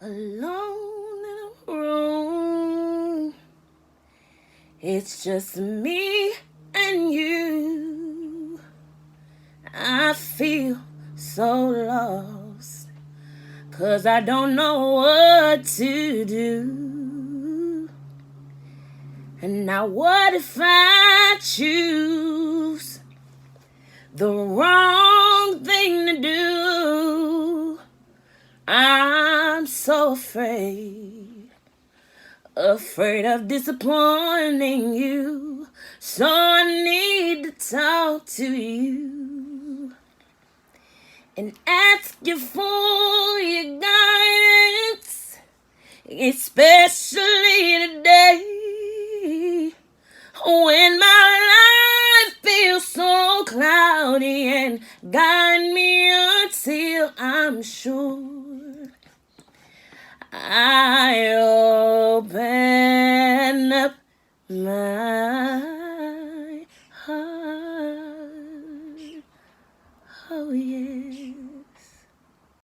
alone in a room. It's just me and you. I feel so lost, 'cause I don't know what to do. And now what if I choose the wrong thing to do? I'm so afraid of disappointing you. So I need to talk to you and ask you for your guidance, especially today when my life feels so cloudy, and guide me until I'm sure I open up my